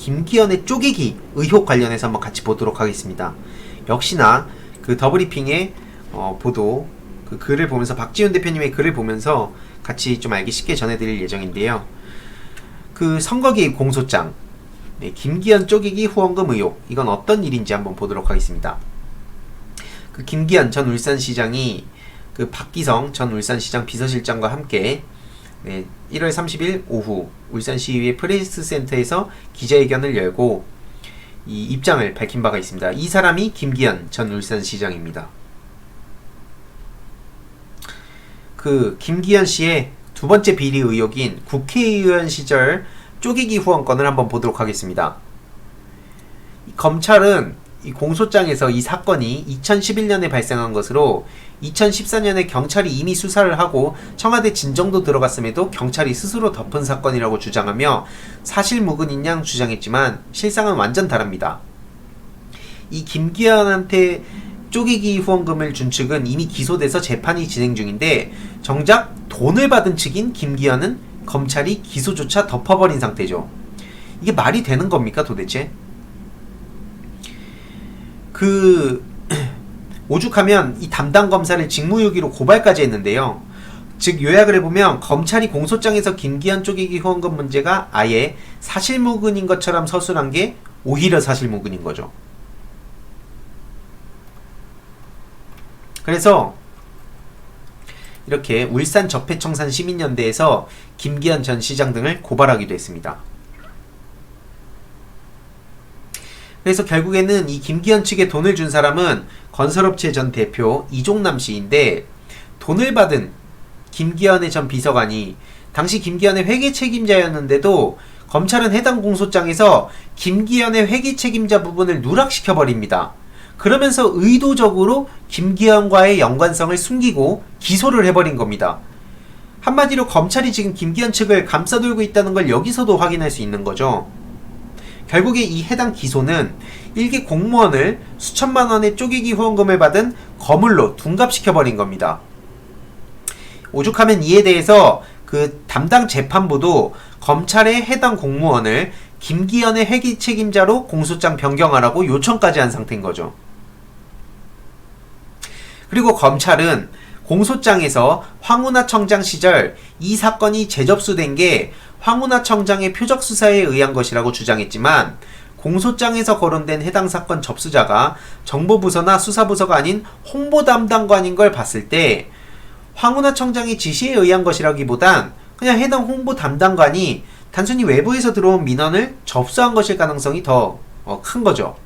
김기현의 쪼개기 의혹 관련해서 한번 같이 보도록 하겠습니다. 역시나 그 더브리핑의 보도, 그 글을 보면서, 박지훈 대표님의 글을 보면서 같이 좀 알기 쉽게 전해드릴 예정인데요. 그 선거 개입 공소장, 네, 김기현 쪼개기 후원금 의혹, 이건 어떤 일인지 한번 보도록 하겠습니다. 그 김기현 전 울산시장이 그 박기성 전 울산시장 비서실장과 함께 1월 30일 오후 울산시의회 프레스센터에서 기자회견을 열고 이 입장을 밝힌 바가 있습니다. 이 사람이 김기현 전 울산시장입니다. 그 김기현 씨의 두 번째 비리 의혹인 국회의원 시절 쪼개기 후원건을 한번 보도록 하겠습니다. 검찰은 이 공소장에서 이 사건이 2011년에 발생한 것으로 2014년에 경찰이 이미 수사를 하고 청와대 진정도 들어갔음에도 경찰이 스스로 덮은 사건이라고 주장하며 사실무근인 양 주장했지만 실상은 완전 다릅니다. 이 김기현한테 쪼개기 후원금을 준 측은 이미 기소돼서 재판이 진행 중인데 정작 돈을 받은 측인 김기현은 검찰이 기소조차 덮어버린 상태죠. 이게 말이 되는 겁니까 도대체? 오죽하면 이 담당 검사를 직무유기로 고발까지 했는데요. 즉 요약을 해보면 검찰이 공소장에서 김기현 쪼개기 후원금 문제가 아예 사실무근인 것처럼 서술한 게 오히려 사실무근인 거죠. 그래서 이렇게 울산 적폐청산 시민연대에서 김기현 전 시장 등을 고발하기도 했습니다. 그래서 결국에는 이 김기현 측에 돈을 준 사람은 건설업체 전 대표 이종남 씨인데, 돈을 받은 김기현의 전 비서관이 당시 김기현의 회계 책임자였는데도 검찰은 해당 공소장에서 김기현의 회계 책임자 부분을 누락시켜버립니다. 그러면서 의도적으로 김기현과의 연관성을 숨기고 기소를 해버린 겁니다. 한마디로 검찰이 지금 김기현 측을 감싸돌고 있다는 걸 여기서도 확인할 수 있는 거죠. 결국에 이 해당 기소는 일개 공무원을 수천만 원의 쪼개기 후원금을 받은 거물로 둔갑시켜버린 겁니다. 오죽하면 이에 대해서 그 담당 재판부도 검찰의 해당 공무원을 김기현의 회계 책임자로 공소장 변경하라고 요청까지 한 상태인 거죠. 그리고 검찰은 공소장에서 황운하 청장 시절 이 사건이 재접수된 게 황운하 청장의 표적 수사에 의한 것이라고 주장했지만, 공소장에서 거론된 해당 사건 접수자가 정보부서나 수사부서가 아닌 홍보담당관인 걸 봤을 때 황운하 청장의 지시에 의한 것이라기보단 그냥 해당 홍보담당관이 단순히 외부에서 들어온 민원을 접수한 것일 가능성이 더 큰 거죠.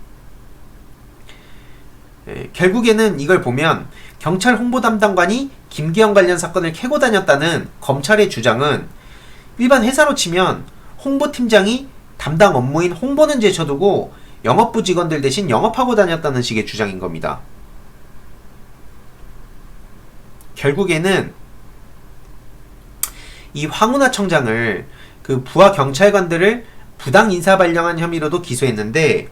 결국에는 이걸 보면 경찰 홍보담당관이 김기현 관련 사건을 캐고 다녔다는 검찰의 주장은 일반 회사로 치면 홍보팀장이 담당 업무인 홍보는 제쳐두고 영업부 직원들 대신 영업하고 다녔다는 식의 주장인 겁니다. 결국에는 이 황운하 청장을 그 부하 경찰관들을 부당 인사 발령한 혐의로도 기소했는데,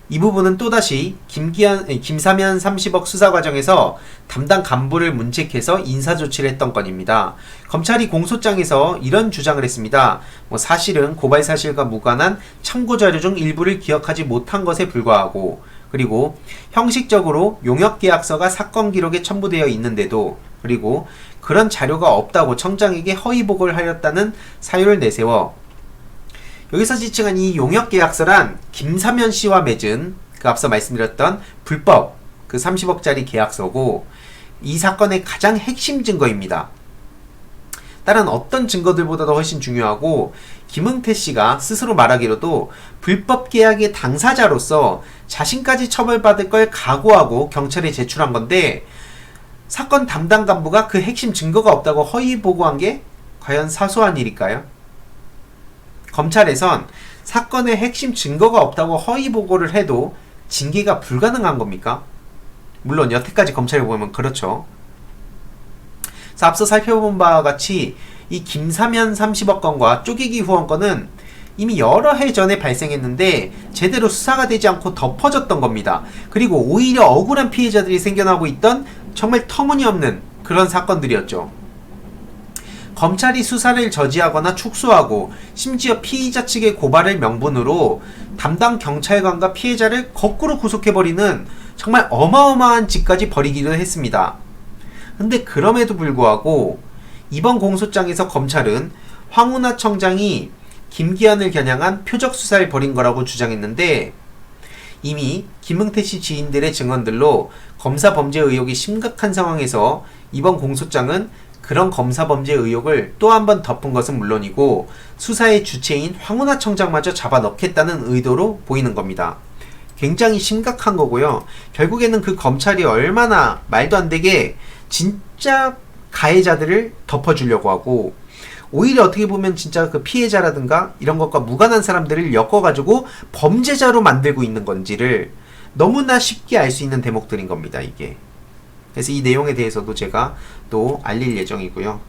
이 부분은 또다시 김사면 30억 수사 과정에서 담당 간부를 문책해서 인사조치를 했던 건입니다. 검찰이 공소장에서 이런 주장을 했습니다. 사실은 고발 사실과 무관한 참고자료 중 일부를 기억하지 못한 것에 불과하고, 그리고 형식적으로 용역계약서가 사건 기록에 첨부되어 있는데도, 그리고 그런 자료가 없다고 청장에게 허위보고를 하였다는 사유를 내세워 여기서 지칭한 이 용역계약서란 김사면 씨와 맺은 그 앞서 말씀드렸던 불법 그 30억짜리 계약서고, 이 사건의 가장 핵심 증거입니다. 다른 어떤 증거들보다도 훨씬 중요하고, 김응태 씨가 스스로 말하기로도 불법 계약의 당사자로서 자신까지 처벌받을 걸 각오하고 경찰에 제출한 건데, 사건 담당 간부가 그 핵심 증거가 없다고 허위 보고한 게 과연 사소한 일일까요? 검찰에선 사건의 핵심 증거가 없다고 허위 보고를 해도 징계가 불가능한 겁니까? 물론 여태까지 검찰에 보면 그렇죠. 그래서 앞서 살펴본 바와 같이 이 김사면 30억 건과 쪼개기 후원 건은 이미 여러 해 전에 발생했는데 제대로 수사가 되지 않고 덮어졌던 겁니다. 그리고 오히려 억울한 피해자들이 생겨나고 있던 정말 터무니없는 그런 사건들이었죠. 검찰이 수사를 저지하거나 축소하고 심지어 피의자 측의 고발을 명분으로 담당 경찰관과 피해자를 거꾸로 구속해버리는 정말 어마어마한 짓까지 벌이기도 했습니다. 근데 그럼에도 불구하고 이번 공소장에서 검찰은 황운하 청장이 김기현을 겨냥한 표적 수사를 벌인 거라고 주장했는데, 이미 김응태 씨 지인들의 증언들로 검사 범죄 의혹이 심각한 상황에서 이번 공소장은 그런 검사 범죄 의혹을 또 한 번 덮은 것은 물론이고 수사의 주체인 황운하 청장마저 잡아넣겠다는 의도로 보이는 겁니다. 굉장히 심각한 거고요. 결국에는 그 검찰이 얼마나 말도 안 되게 진짜 가해자들을 덮어주려고 하고, 오히려 어떻게 보면 진짜 그 피해자라든가 이런 것과 무관한 사람들을 엮어가지고 범죄자로 만들고 있는 건지를 너무나 쉽게 알 수 있는 대목들인 겁니다, 이게. 그래서 이 내용에 대해서도 제가 또 알릴 예정이고요.